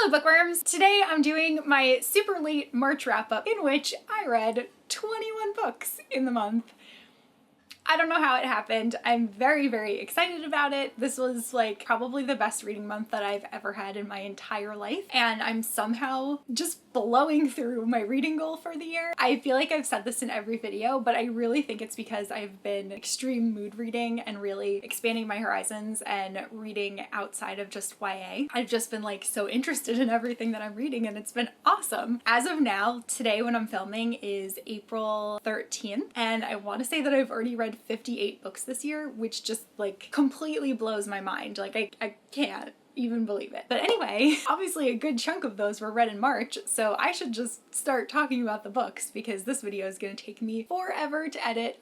Hello bookworms! Today I'm doing my super late March wrap up in which I read 21 books in the month. I don't know how it happened. I'm very, very excited about it. This was like probably the best reading month that I've ever had in my entire life, and I'm somehow just blowing through my reading goal for the year. I feel like I've said this in every video, but I really think it's because I've been extreme mood reading and really expanding my horizons and reading outside of just YA. I've just been like so interested in everything that I'm reading, and it's been awesome. As of now, today when I'm filming is April 13th, and I want to say that I've already read 58 books this year, which just like completely blows my mind. Like I can't even believe it. But anyway, obviously a good chunk of those were read in March, so I should just start talking about the books because this video is going to take me forever to edit.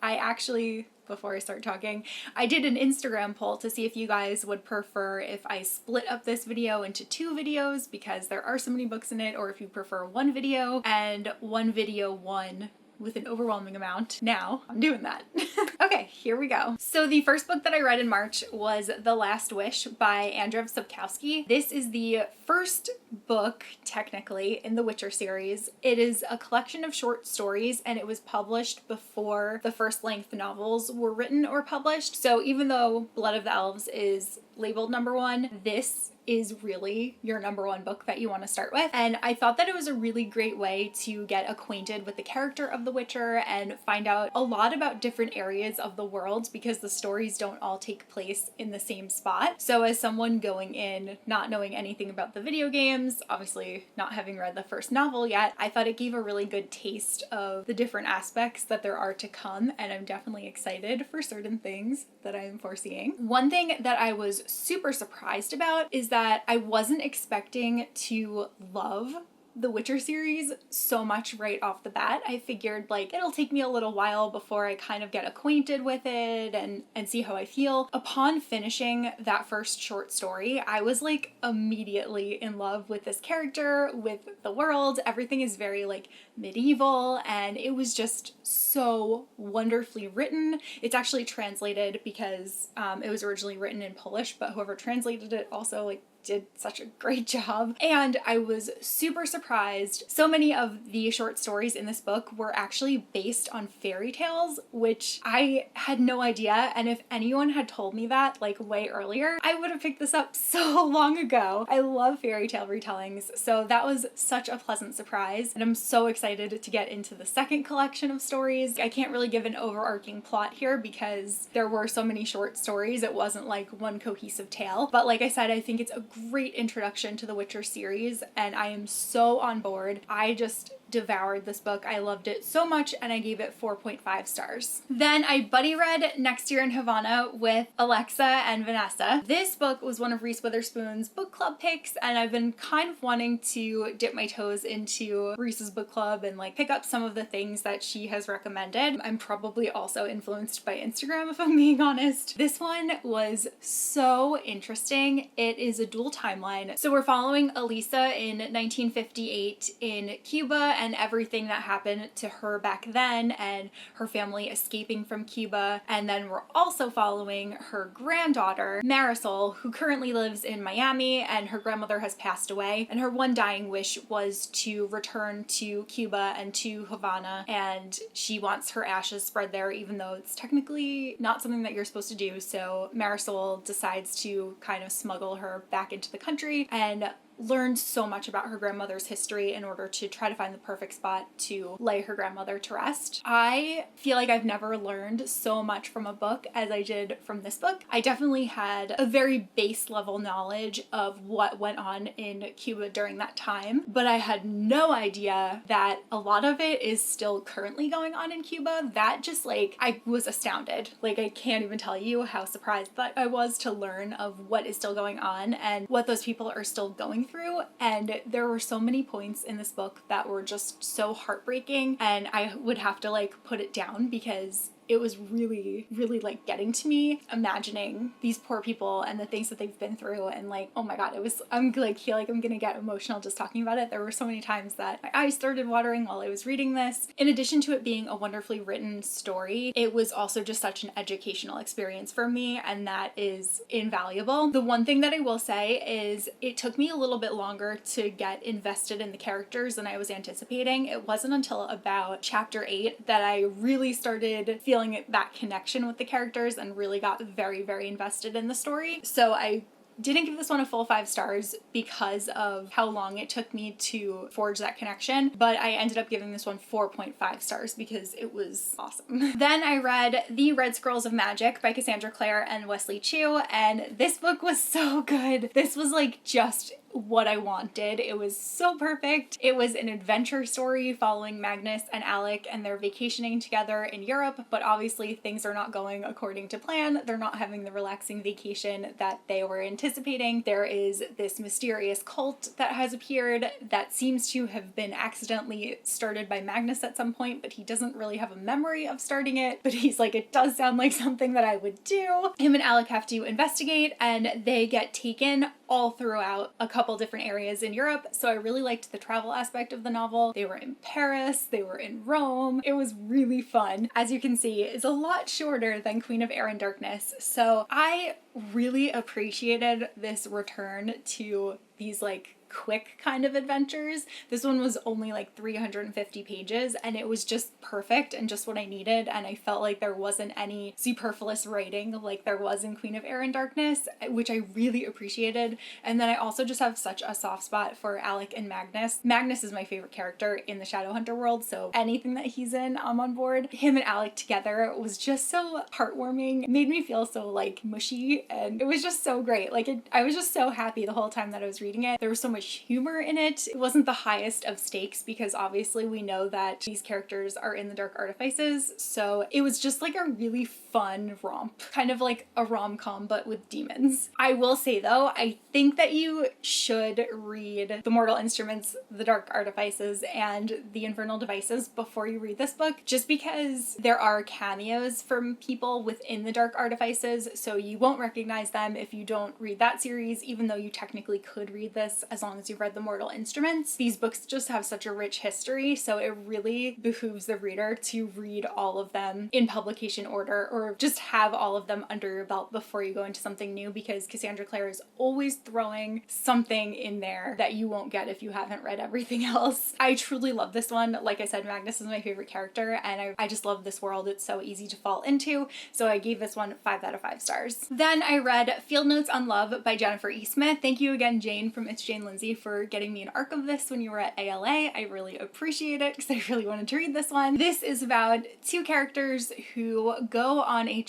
Before I start talking, I did an Instagram poll to see if you guys would prefer if I split up this video into 2 videos because there are so many books in it, or if you prefer one video and one video with an overwhelming amount. Now I'm doing that. Okay, here we go. So the first book that I read in March was The Last Wish by Andrzej Sapkowski. This is the first book, technically, in the Witcher series. It is a collection of short stories, and it was published before the first length novels were written or published. So even though Blood of the Elves is labeled #1, this is really your #1 book that you want to start with. And I thought that it was a really great way to get acquainted with the character of the Witcher and find out a lot about different areas of the world because the stories don't all take place in the same spot. So as someone going in not knowing anything about the video games, obviously not having read the first novel yet, I thought it gave a really good taste of the different aspects that there are to come, and I'm definitely excited for certain things that I am foreseeing. One thing that I was super surprised about is that I wasn't expecting to love the Witcher series so much right off the bat. I figured like it'll take me a little while before I kind of get acquainted with it and see how I feel. Upon finishing that first short story, I was like immediately in love with this character, with the world. Everything is very like medieval, and it was just so wonderfully written. It's actually translated because it was originally written in Polish, but whoever translated it also like did such a great job. And I was super surprised. So many of the short stories in this book were actually based on fairy tales, which I had no idea. And if anyone had told me that like way earlier, I would have picked this up so long ago. I love fairy tale retellings, so that was such a pleasant surprise. And I'm so excited to get into the second collection of stories. I can't really give an overarching plot here because there were so many short stories. It wasn't like one cohesive tale. But like I said, I think it's a great introduction to the Witcher series, and I am so on board. I just devoured this book. I loved it so much, and I gave it 4.5 stars. Then I buddy read Next Year in Havana with Alexa and Vanessa. This book was one of Reese Witherspoon's book club picks, and I've been kind of wanting to dip my toes into Reese's book club and like pick up some of the things that she has recommended. I'm probably also influenced by Instagram, if I'm being honest. This one was so interesting. It is a dual timeline. So we're following Elisa in 1958 in Cuba and everything that happened to her back then and her family escaping from Cuba. And then we're also following her granddaughter, Marisol, who currently lives in Miami, and her grandmother has passed away. And her one dying wish was to return to Cuba and to Havana, and she wants her ashes spread there, even though it's technically not something that you're supposed to do. So Marisol decides to kind of smuggle her back into the country and learned so much about her grandmother's history in order to try to find the perfect spot to lay her grandmother to rest. I feel like I've never learned so much from a book as I did from this book. I definitely had a very base level knowledge of what went on in Cuba during that time, but I had no idea that a lot of it is still currently going on in Cuba. That just like, I was astounded. Like I can't even tell you how surprised that I was to learn of what is still going on and what those people are still going through. And there were so many points in this book that were just so heartbreaking, and I would have to like put it down because it was really, really like getting to me, imagining these poor people and the things that they've been through. And like, oh my God, I'm like, feel like I'm gonna get emotional just talking about it. There were so many times that my eyes started watering while I was reading this. In addition to it being a wonderfully written story, it was also just such an educational experience for me, and that is invaluable. The one thing that I will say is it took me a little bit longer to get invested in the characters than I was anticipating. It wasn't until about chapter 8 that I really started feeling that connection with the characters and really got very, very invested in the story. So I didn't give this one a full 5 stars because of how long it took me to forge that connection, but I ended up giving this one 4.5 stars because it was awesome. Then I read The Red Scrolls of Magic by Cassandra Clare and Wesley Chu, and this book was so good. This was like just what I wanted. It was so perfect. It was an adventure story following Magnus and Alec, and they're vacationing together in Europe, but obviously things are not going according to plan. They're not having the relaxing vacation that they were anticipating. There is this mysterious cult that has appeared that seems to have been accidentally started by Magnus at some point, but he doesn't really have a memory of starting it, but he's like, it does sound like something that I would do. Him and Alec have to investigate, and they get taken all throughout a couple different areas in Europe. So I really liked the travel aspect of the novel. They were in Paris, they were in Rome. It was really fun. As you can see, it's a lot shorter than Queen of Air and Darkness. So I really appreciated this return to these like quick kind of adventures. This one was only like 350 pages and it was just perfect and just what I needed, and I felt like there wasn't any superfluous writing like there was in Queen of Air and Darkness, which I really appreciated. And then I also just have such a soft spot for Alec and Magnus. Magnus is my favorite character in the Shadowhunter world, so anything that he's in, I'm on board. Him and Alec together was just so heartwarming. It made me feel so like mushy, and it was just so great. Like I was just so happy the whole time that I was reading it. There was so much humor in it. It wasn't the highest of stakes because obviously we know that these characters are in the Dark Artifices, so it was just like a really fun romp, kind of like a rom-com but with demons. I will say though, I think that you should read The Mortal Instruments, The Dark Artifices, and The Infernal Devices before you read this book, just because there are cameos from people within the Dark Artifices, so you won't recognize them if you don't read that series, even though you technically could read this as long as you've read The Mortal Instruments. These books just have such a rich history, so it really behooves the reader to read all of them in publication order, or just have all of them under your belt before you go into something new, because Cassandra Clare is always throwing something in there that you won't get if you haven't read everything else. I truly love this one. Like I said, Magnus is my favorite character, and I just love this world. It's so easy to fall into, so I gave this one 5 out of 5 stars. Then I read Field Notes on Love by Jennifer E. Smith. Thank you again, Jane from It's Jane Lindsay, for getting me an arc of this when you were at ALA. I really appreciate it because I really wanted to read this one. This is about 2 characters who go on a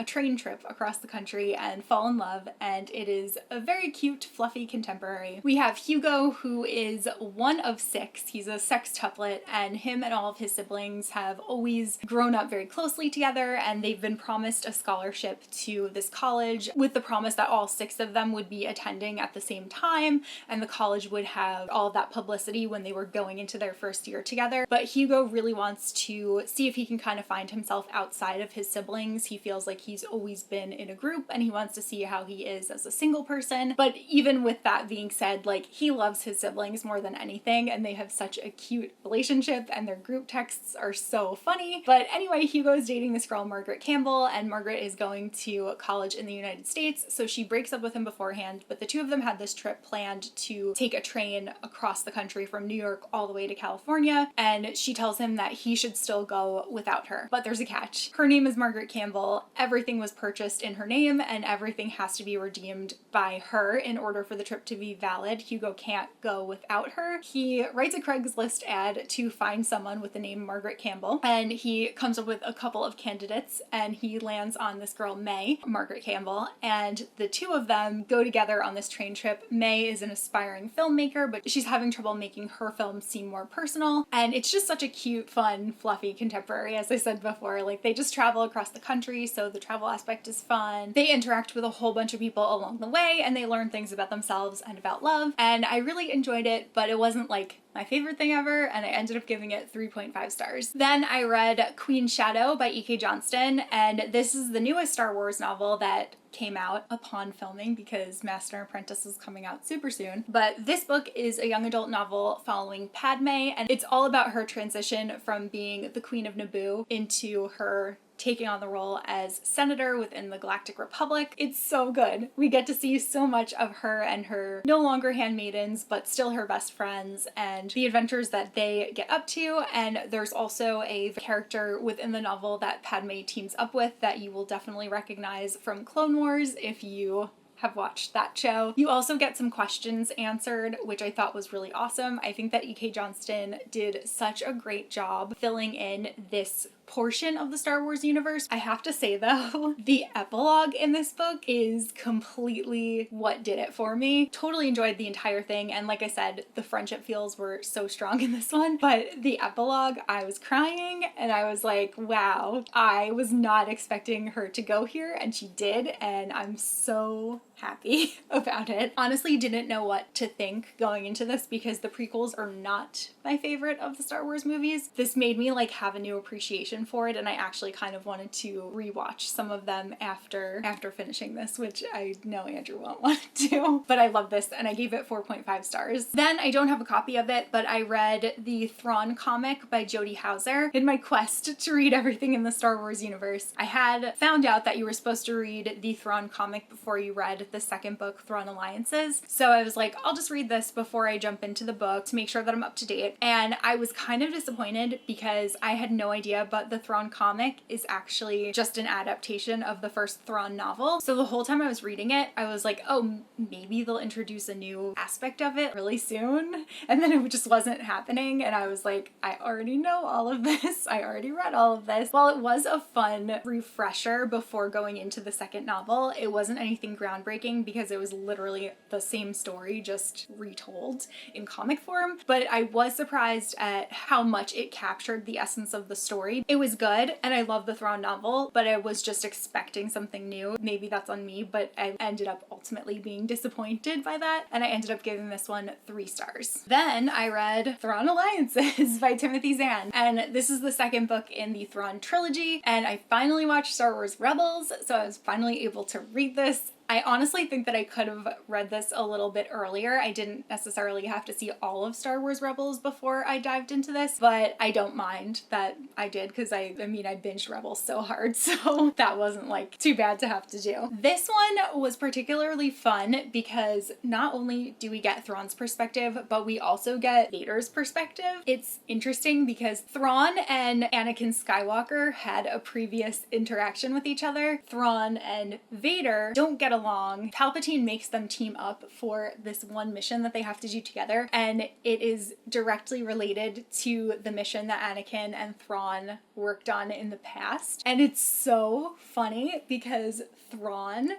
train trip across the country and fall in love, and it is a very cute, fluffy contemporary. We have Hugo, who is one of 6. He's a sextuplet, and him and all of his siblings have always grown up very closely together, and they've been promised a scholarship to this college with the promise that all 6 of them would be attending at the same time, and the college would have all of that publicity when they were going into their first year together. But Hugo really wants to see if he can kind of find himself outside of his siblings. He feels like he's always been in a group and he wants to see how he is as a single person. But even with that being said, like, he loves his siblings more than anything, and they have such a cute relationship and their group texts are so funny. But anyway, Hugo is dating this girl Margaret Campbell, and Margaret is going to college in the United States, so she breaks up with him beforehand, but the 2 of them had this trip planned to take a train across the country from New York all the way to California, and she tells him that he should still go without her. But there's a catch. Her name is Margaret Campbell. Everything was purchased in her name and everything has to be redeemed by her in order for the trip to be valid. Hugo can't go without her. He writes a Craigslist ad to find someone with the name Margaret Campbell, and he comes up with a couple of candidates, and he lands on this girl May, Margaret Campbell, and the 2 of them go together on this train trip. May is an aspiring filmmaker, but she's having trouble making her films seem more personal. And it's just such a cute, fun, fluffy contemporary, as I said before. Like, they just travel across the country, so the travel aspect is fun. They interact with a whole bunch of people along the way, and they learn things about themselves and about love. And I really enjoyed it, but it wasn't like my favorite thing ever, and I ended up giving it 3.5 stars. Then I read Queen's Shadow by E.K. Johnston, and this is the newest Star Wars novel that came out upon filming because Master and Apprentice is coming out super soon. But this book is a young adult novel following Padme, and it's all about her transition from being the Queen of Naboo into her taking on the role as senator within the Galactic Republic. It's so good. We get to see so much of her and her no longer handmaidens, but still her best friends, and the adventures that they get up to. And there's also a character within the novel that Padme teams up with that you will definitely recognize from Clone Wars if you have watched that show. You also get some questions answered, which I thought was really awesome. I think that E.K. Johnston did such a great job filling in this portion of the Star Wars universe. I have to say though, the epilogue in this book is completely what did it for me. Totally enjoyed the entire thing, and like I said, the friendship feels were so strong in this one, but the epilogue, I was crying and I was like, wow, I was not expecting her to go here, and she did, and I'm so happy about it. Honestly, didn't know what to think going into this because the prequels are not my favorite of the Star Wars movies. This made me like have a new appreciation for it, and I actually kind of wanted to rewatch some of them after finishing this, which I know Andrew won't want to do. But I love this, and I gave it 4.5 stars. Then I don't have a copy of it, but I read the Thrawn comic by Jody Houser in my quest to read everything in the Star Wars universe. I had found out that you were supposed to read the Thrawn comic before you read the second book, Thrawn Alliances. So I was like, I'll just read this before I jump into the book to make sure that I'm up to date. And I was kind of disappointed because I had no idea, but the Thrawn comic is actually just an adaptation of the first Thrawn novel. So the whole time I was reading it, I was like, oh, maybe they'll introduce a new aspect of it really soon. And then it just wasn't happening. And I was like, I already know all of this. I already read all of this. While it was a fun refresher before going into the second novel, it wasn't anything groundbreaking because it was literally the same story just retold in comic form. But I was surprised at how much it captured the essence of the story. It was good, and I love the Thrawn novel, but I was just expecting something new. Maybe that's on me, but I ended up ultimately being disappointed by that, and I ended up giving this one 3 stars. Then I read Thrawn Alliances by Timothy Zahn, and this is the second book in the Thrawn trilogy, and I finally watched Star Wars Rebels, so I was finally able to read this. I honestly think that I could have read this a little bit earlier. I didn't necessarily have to see all of Star Wars Rebels before I dived into this, but I don't mind that I did because I binged Rebels so hard, so that wasn't like too bad to have to do. This one was particularly fun because not only do we get Thrawn's perspective, but we also get Vader's perspective. It's interesting because Thrawn and Anakin Skywalker had a previous interaction with each other. Thrawn and Vader don't get along. Palpatine makes them team up for this one mission that they have to do together, and it is directly related to the mission that Anakin and Thrawn worked on in the past. And it's so funny because Thrawn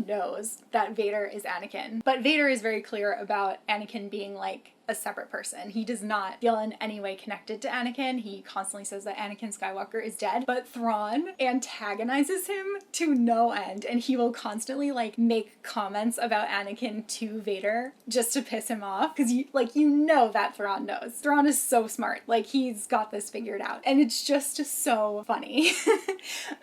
knows that Vader is Anakin, but Vader is very clear about Anakin being like a separate person. He does not feel in any way connected to Anakin. He constantly says that Anakin Skywalker is dead, but Thrawn antagonizes him to no end, and he will constantly like make comments about Anakin to Vader just to piss him off because you know that Thrawn knows. Thrawn is so smart. Like, he's got this figured out, and it's just so funny.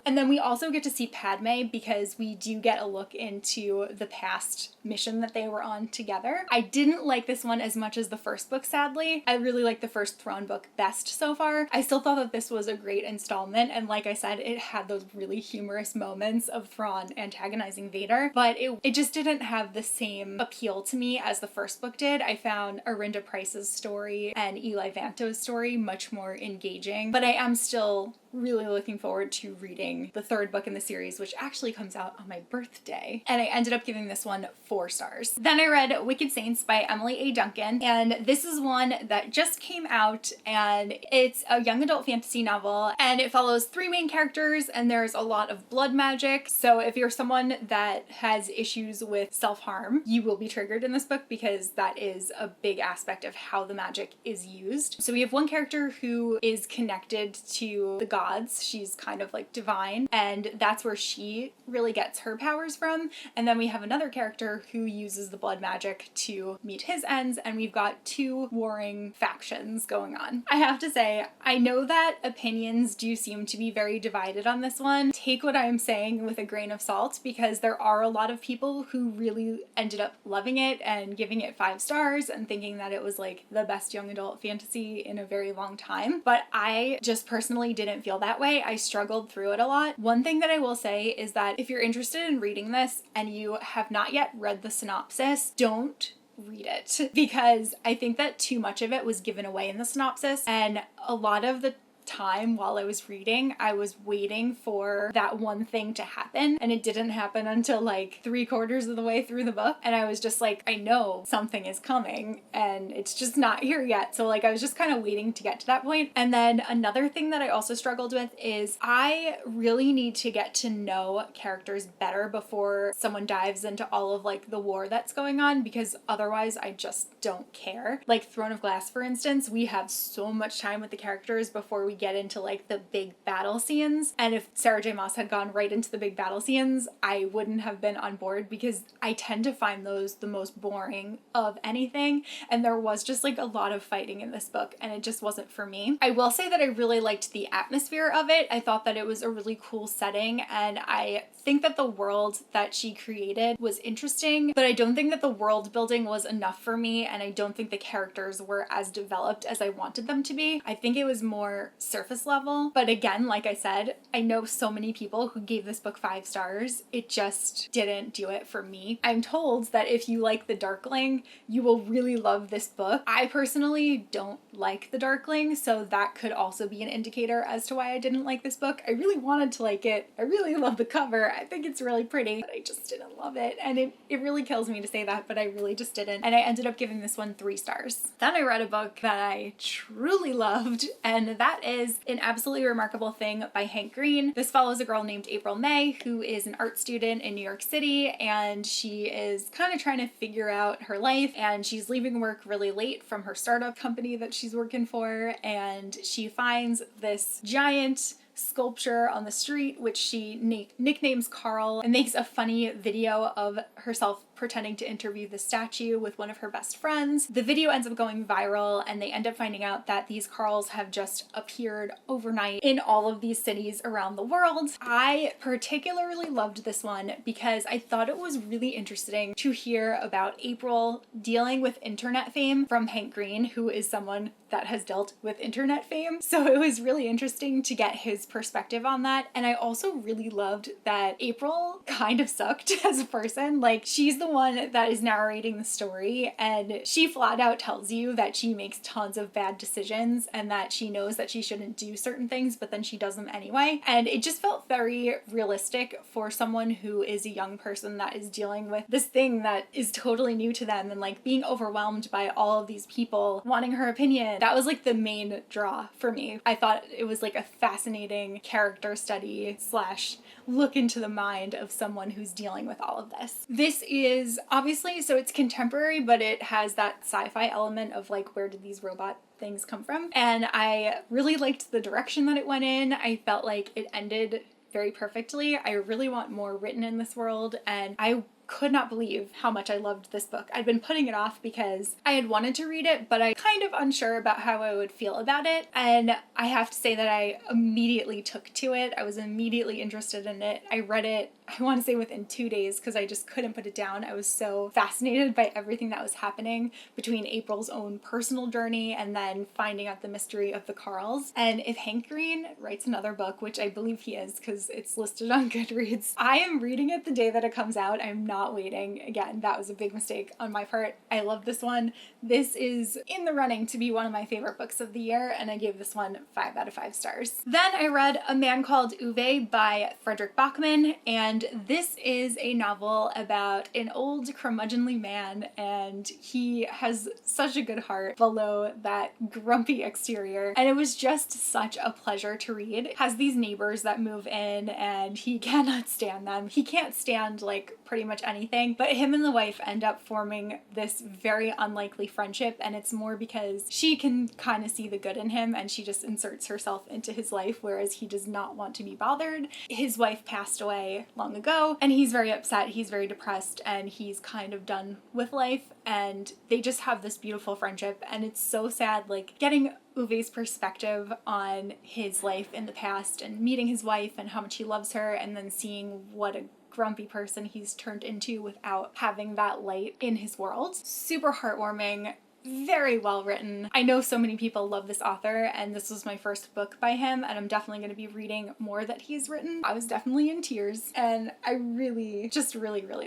And then we also get to see Padme because we do get a look into the past mission that they were on together. I didn't like this one as much as the first book, sadly. I really like the first Thrawn book best so far. I still thought that this was a great installment, and like I said, it had those really humorous moments of Thrawn antagonizing Vader, but it just didn't have the same appeal to me as the first book did. I found Arinda Price's story and Eli Vanto's story much more engaging, but I am still really looking forward to reading the third book in the series, which actually comes out on my birthday. And I ended up giving this one 4 stars. Then I read Wicked Saints by Emily A. Duncan, and this is one that just came out, and it's a young adult fantasy novel, and it follows 3 main characters, and there's a lot of blood magic. So if you're someone that has issues with self-harm, you will be triggered in this book because that is a big aspect of how the magic is used. So we have one character who is connected to the gods. She's kind of like divine, and that's where she really gets her powers from. And then we have another character who uses the blood magic to meet his ends, and we've got 2 warring factions going on. I have to say, I know that opinions do seem to be very divided on this one. Take what I'm saying with a grain of salt, because there are a lot of people who really ended up loving it and giving it 5 stars and thinking that it was like the best young adult fantasy in a very long time. But I just personally didn't feel that way. I struggled through it a lot. One thing that I will say is that if you're interested in reading this and you have not yet read the synopsis, don't read it, because I think that too much of it was given away in the synopsis, and a lot of the time while I was reading, I was waiting for that one thing to happen, and it didn't happen until like 3/4 of the way through the book, and I was just like, I know something is coming and it's just not here yet. So like I was just kind of waiting to get to that point. And then another thing that I also struggled with is I really need to get to know characters better before someone dives into all of like the war that's going on, because otherwise I just don't care. Like Throne of Glass, for instance, we have so much time with the characters before we get into like the big battle scenes, and if Sarah J. Maas had gone right into the big battle scenes, I wouldn't have been on board, because I tend to find those the most boring of anything, and there was just like a lot of fighting in this book, and it just wasn't for me. I will say that I really liked the atmosphere of it. I thought that it was a really cool setting, and I think that the world that she created was interesting, but I don't think that the world building was enough for me, and I don't think the characters were as developed as I wanted them to be. I think it was more surface level. But again, like I said, I know so many people who gave this book 5 stars. It just didn't do it for me. I'm told that if you like The Darkling, you will really love this book. I personally don't like The Darkling, so that could also be an indicator as to why I didn't like this book. I really wanted to like it. I really love the cover. I think it's really pretty, but I just didn't love it. And it really kills me to say that, but I really just didn't. And I ended up giving this one 3 stars. Then I read a book that I truly loved, and that is An Absolutely Remarkable Thing by Hank Green. This follows a girl named April May, who is an art student in New York City, and she is kind of trying to figure out her life, and she's leaving work really late from her startup company that she's working for, and she finds this giant sculpture on the street, which she nicknames Carl, and makes a funny video of herself pretending to interview the statue with one of her best friends. The video ends up going viral, and they end up finding out that these Carls have just appeared overnight in all of these cities around the world. I particularly loved this one because I thought it was really interesting to hear about April dealing with internet fame from Hank Green, who is someone that has dealt with internet fame. So it was really interesting to get his perspective on that. And I also really loved that April kind of sucked as a person. Like, she's the one that is narrating the story, and she flat out tells you that she makes tons of bad decisions and that she knows that she shouldn't do certain things, but then she does them anyway. And it just felt very realistic for someone who is a young person that is dealing with this thing that is totally new to them, and like being overwhelmed by all of these people wanting her opinion. That was like the main draw for me. I thought it was like a fascinating character study slash look into the mind of someone who's dealing with all of this. This is obviously, so it's contemporary, but it has that sci-fi element of like, where did these robot things come from? And I really liked the direction that it went in. I felt like it ended very perfectly. I really want more written in this world, and I could not believe how much I loved this book. I'd been putting it off because I had wanted to read it, but I kind of unsure about how I would feel about it. And I have to say that I immediately took to it. I was immediately interested in it. I read it I want to say within 2 days, because I just couldn't put it down. I was so fascinated by everything that was happening between April's own personal journey and then finding out the mystery of the Carls. And if Hank Green writes another book, which I believe he is because it's listed on Goodreads, I am reading it the day that it comes out. I'm not waiting. Again, that was a big mistake on my part. I love this one. This is in the running to be one of my favorite books of the year, and I gave this one 5 out of 5 stars. Then I read A Man Called Uwe by Fredrik Backman, and this is a novel about an old curmudgeonly man, and he has such a good heart below that grumpy exterior, and it was just such a pleasure to read. Has these neighbors that move in, and he cannot stand them. He can't stand like pretty much anything, but him and the wife end up forming this very unlikely friendship, and it's more because she can kind of see the good in him and she just inserts herself into his life, whereas he does not want to be bothered. His wife passed away long ago and he's very upset, he's very depressed, and he's kind of done with life, and they just have this beautiful friendship, and it's so sad, like getting Uwe's perspective on his life in the past and meeting his wife and how much he loves her, and then seeing what a grumpy person he's turned into without having that light in his world. Super heartwarming. Very well written. I know so many people love this author, and this was my first book by him, and I'm definitely going to be reading more that he's written. I was definitely in tears, and I really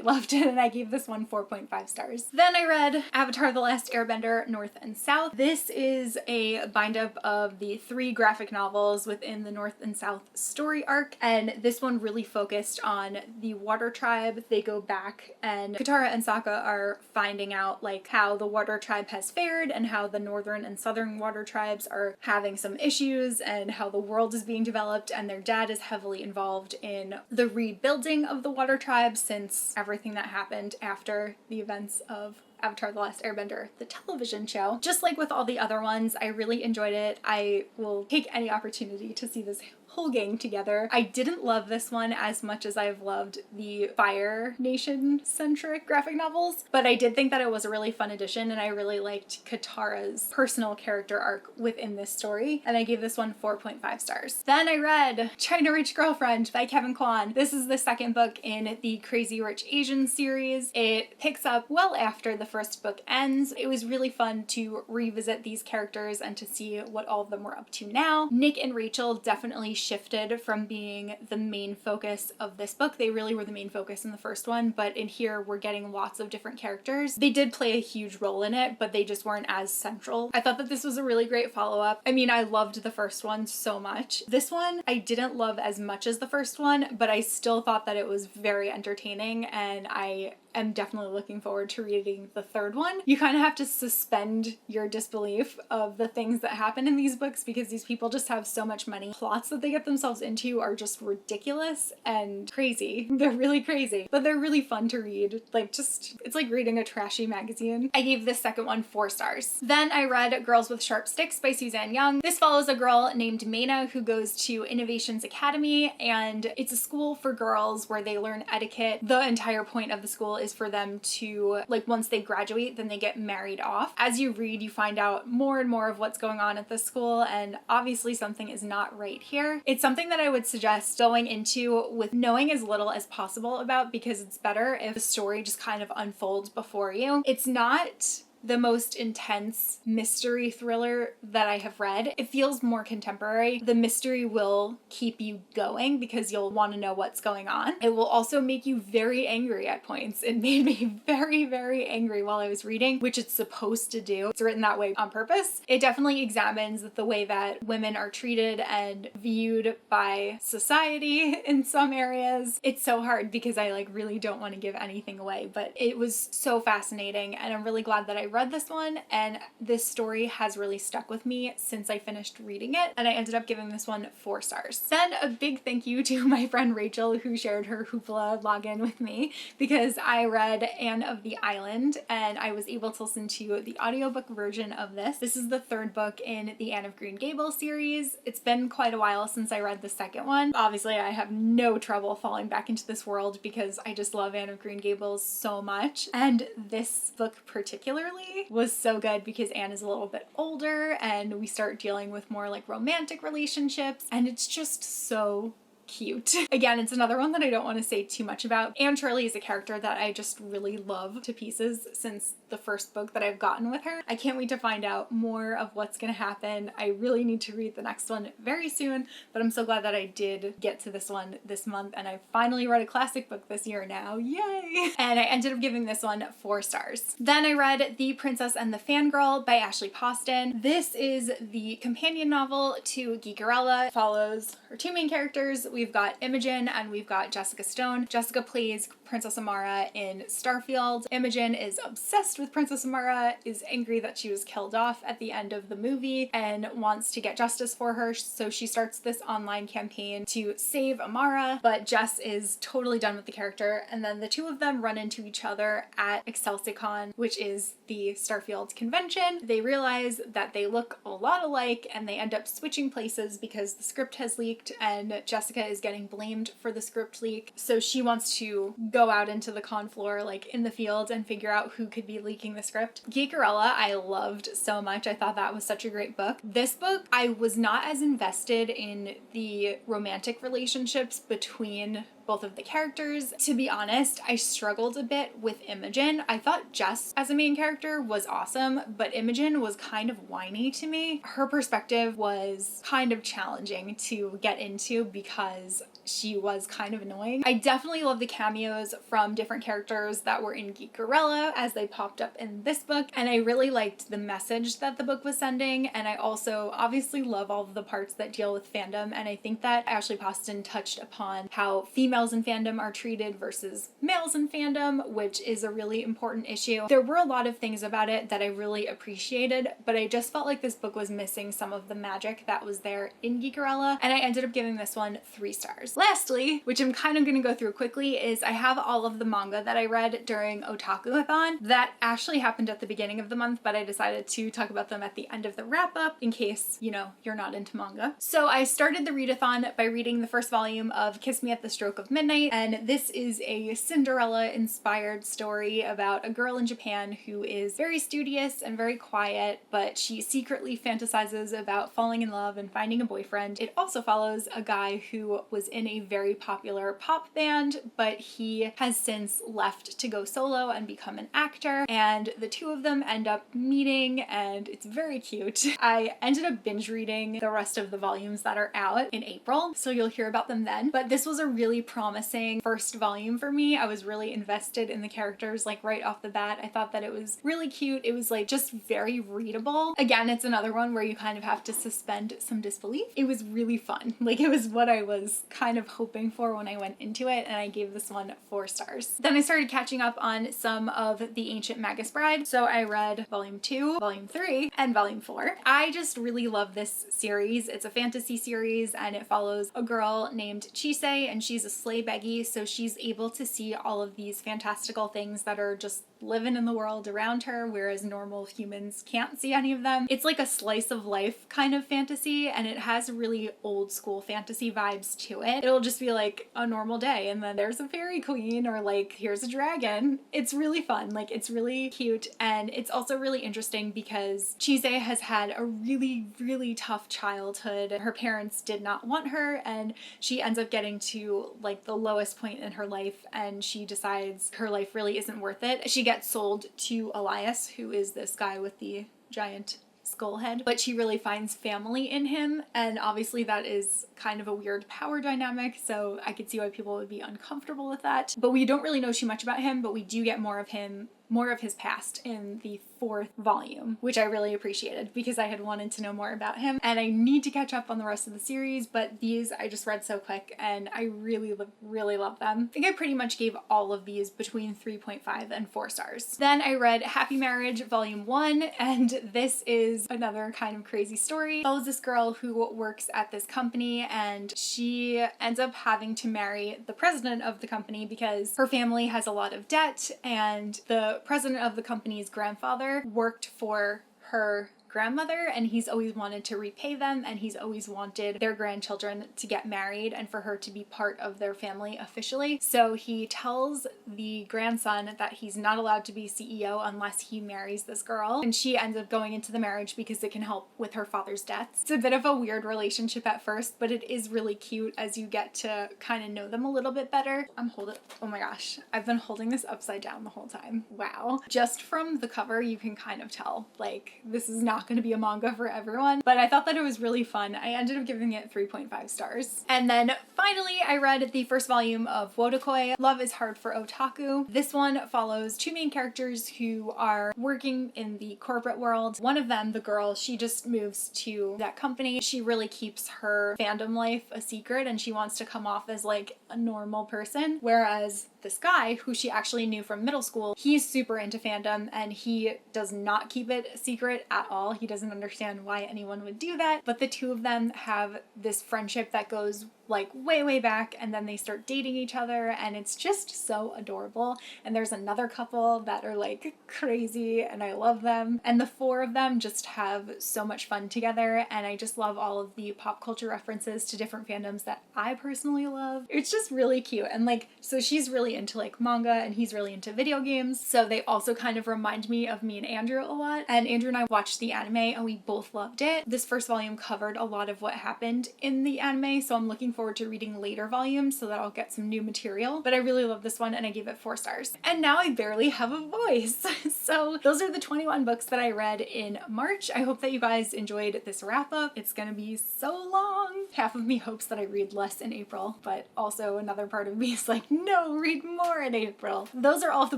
loved it, and I gave this one 4.5 stars. Then I read Avatar: The Last Airbender, North and South. This is a bind-up of the 3 graphic novels within the North and South story arc, and this one really focused on the Water Tribe. They go back, and Katara and Sokka are finding out like how the Water Tribe has fared and how the northern and southern water tribes are having some issues and how the world is being developed, and their dad is heavily involved in the rebuilding of the water tribe since everything that happened after the events of Avatar: The Last Airbender, the television show. Just like with all the other ones, I really enjoyed it. I will take any opportunity to see this whole gang together. I didn't love this one as much as I've loved the Fire Nation-centric graphic novels, but I did think that it was a really fun addition, and I really liked Katara's personal character arc within this story, and I gave this one 4.5 stars. Then I read China Rich Girlfriend by Kevin Kwan. This is the second book in the Crazy Rich Asian series. It picks up well after the first book ends. It was really fun to revisit these characters and to see what all of them were up to now. Nick and Rachel definitely shifted from being the main focus of this book. They really were the main focus in the first one, but in here we're getting lots of different characters. They did play a huge role in it, but they just weren't as central. I thought that this was a really great follow-up. I mean, I loved the first one so much. This one I didn't love as much as the first one, but I still thought that it was very entertaining, and I am definitely looking forward to reading the third one. You kind of have to suspend your disbelief of the things that happen in these books because these people just have so much money. Plots that they get themselves into are just ridiculous and crazy. They're really crazy, but they're really fun to read. Like, just, it's like reading a trashy magazine. I gave this second one 4 stars. Then I read Girls with Sharp Sticks by Suzanne Young. This follows a girl named Maina who goes to Innovations Academy, and it's a school for girls where they learn etiquette. The entire point of the school is for them to, like, once they graduate, then they get married off. As you read, you find out more and more of what's going on at this school, and obviously something is not right here. It's something that I would suggest going into with knowing as little as possible about, because it's better if the story just kind of unfolds before you. It's not the most intense mystery thriller that I have read. It feels more contemporary. The mystery will keep you going because you'll want to know what's going on. It will also make you very angry at points. It made me very angry while I was reading, which it's supposed to do. It's written that way on purpose. It definitely examines the way that women are treated and viewed by society in some areas. It's so hard because I like really don't want to give anything away, but it was so fascinating, and I'm really glad that I read this one, and this story has really stuck with me since I finished reading it, and I ended up giving this one 4 stars. Then a big thank you to my friend Rachel, who shared her Hoopla login with me, because I read Anne of the Island and I was able to listen to the audiobook version of this. This is the 3rd book in the Anne of Green Gables series. It's been quite a while since I read the second one. Obviously, I have no trouble falling back into this world because I just love Anne of Green Gables so much, and this book particularly was so good because Anne is a little bit older and we start dealing with more like romantic relationships, and it's just so cute. Again, it's another one that I don't want to say too much about. Anne Shirley is a character that I just really love to pieces since the first book that I've gotten with her. I can't wait to find out more of what's going to happen. I really need to read the next one very soon, but I'm so glad that I did get to this one this month, and I finally read a classic book this year now. Yay! And I ended up giving this one 4 stars. Then I read The Princess and the Fangirl by Ashley Poston. This is the companion novel to Geekerella. It follows her 2 main characters. We've got Imogen and we've got Jessica Stone. Jessica plays Princess Amara in Starfield. Imogen is obsessed with Princess Amara, is angry that she was killed off at the end of the movie, and wants to get justice for her, so she starts this online campaign to save Amara, but Jess is totally done with the character, and then the 2 of them run into each other at ExcelsiCon, which is the Starfield convention. They realize that they look a lot alike, and they end up switching places because the script has leaked, and Jessica is getting blamed for the script leak, so she wants to go out into the con floor, like in the field, and figure out who could be leaking the script. Geekerella I loved so much. I thought that was such a great book. This book, I was not as invested in the romantic relationships between both of the characters. To be honest, I struggled a bit with Imogen. I thought Jess as a main character was awesome, but Imogen was kind of whiny to me. Her perspective was kind of challenging to get into because she was kind of annoying. I definitely love the cameos from different characters that were in Geekerella as they popped up in this book, and I really liked the message that the book was sending, and I also obviously love all of the parts that deal with fandom, and I think that Ashley Poston touched upon how females in fandom are treated versus males in fandom, which is a really important issue. There were a lot of things about it that I really appreciated, but I just felt like this book was missing some of the magic that was there in Geekerella, and I ended up giving this one 3 stars. Lastly, which I'm kind of going to go through quickly, is I have all of the manga that I read during Otakuathon. That actually happened at the beginning of the month, but I decided to talk about them at the end of the wrap-up in case, you know, you're not into manga. So I started the readathon by reading the first volume of Kiss Me at the Stroke of Midnight, and this is a Cinderella-inspired story about a girl in Japan who is very studious and very quiet, but she secretly fantasizes about falling in love and finding a boyfriend. It also follows a guy who was in a very popular pop band, but he has since left to go solo and become an actor, and the 2 of them end up meeting, and it's very cute. I ended up binge reading the rest of the volumes that are out in April, so you'll hear about them then, but this was a really promising first volume for me. I was really invested in the characters like right off the bat. I thought that it was really cute. It was like just very readable. Again, it's another one where you kind of have to suspend some disbelief. It was really fun. Like, it was what I was kind of hoping for when I went into it, and I gave this one 4 stars. Then I started catching up on some of The Ancient Magus Bride, so I read volume 2, volume 3, and volume 4. I just really love this series. It's a fantasy series, and it follows a girl named Chise, and she's a sleigh beggy, so she's able to see all of these fantastical things that are just living in the world around her, whereas normal humans can't see any of them. It's like a slice of life kind of fantasy, and it has really old school fantasy vibes to it. It'll just be like a normal day, and then there's a fairy queen, or like here's a dragon. It's really fun. Like, it's really cute, and it's also really interesting because Chise has had a really tough childhood. Her parents did not want her, and she ends up getting to like the lowest point in her life, and she decides her life really isn't worth it. She gets sold to Elias, who is this guy with the giant skull head, but she really finds family in him, and obviously that is kind of a weird power dynamic, so I could see why people would be uncomfortable with that. But we don't really know too much about him, but we do get more of his past in the 4th volume, which I really appreciated because I had wanted to know more about him, and I need to catch up on the rest of the series, but these I just read so quick and I really love them. I think I pretty much gave all of these between 3.5 and 4 stars. Then I read Happy Marriage Volume 1, and this is another kind of crazy story. It follows this girl who works at this company, and she ends up having to marry the president of the company because her family has a lot of debt, and the president of the company's grandfather worked for her grandmother, and he's always wanted to repay them, and he's always wanted their grandchildren to get married and for her to be part of their family officially. So he tells the grandson that he's not allowed to be CEO unless he marries this girl, and she ends up going into the marriage because it can help with her father's debts. It's a bit of a weird relationship at first, but it is really cute as you get to kind of know them a little bit better. Oh my gosh, I've been holding this upside down the whole time. Wow. Just from the cover, you can kind of tell, like, this is not going to be a manga for everyone, but I thought that it was really fun. I ended up giving it 3.5 stars. And then finally, I read the first volume of Wotakoi, Love is Hard for Otaku. This one follows two main characters who are working in the corporate world. One of them, the girl, she just moves to that company. She really keeps her fandom life a secret, and she wants to come off as like a normal person, whereas this guy, who she actually knew from middle school, he's super into fandom and he does not keep it a secret at all. He doesn't understand why anyone would do that, but the two of them have this friendship that goes like way back, and then they start dating each other, and it's just so adorable. And there's another couple that are like crazy, and I love them, and the four of them just have so much fun together, and I just love all of the pop culture references to different fandoms that I personally love. It's just really cute. And like, so she's really into like manga and he's really into video games, so they also kind of remind me of me and Andrew a lot. And Andrew and I watched the anime and we both loved it. This first volume covered a lot of what happened in the anime, so I'm looking forward to reading later volumes so that I'll get some new material. But I really love this one and I gave it 4 stars. And now I barely have a voice. So those are the 21 books that I read in March. I hope that you guys enjoyed this wrap up. It's gonna be so long. Half of me hopes that I read less in April, but also another part of me is like, no, read more in April. Those are all the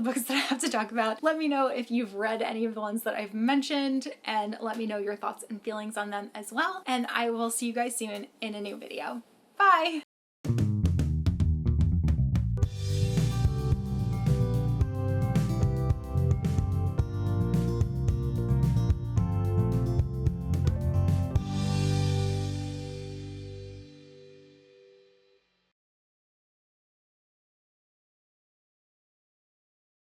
books that I have to talk about. Let me know if you've read any of the ones that I've mentioned, and let me know your thoughts and feelings on them as well. And I will see you guys soon in a new video. Bye!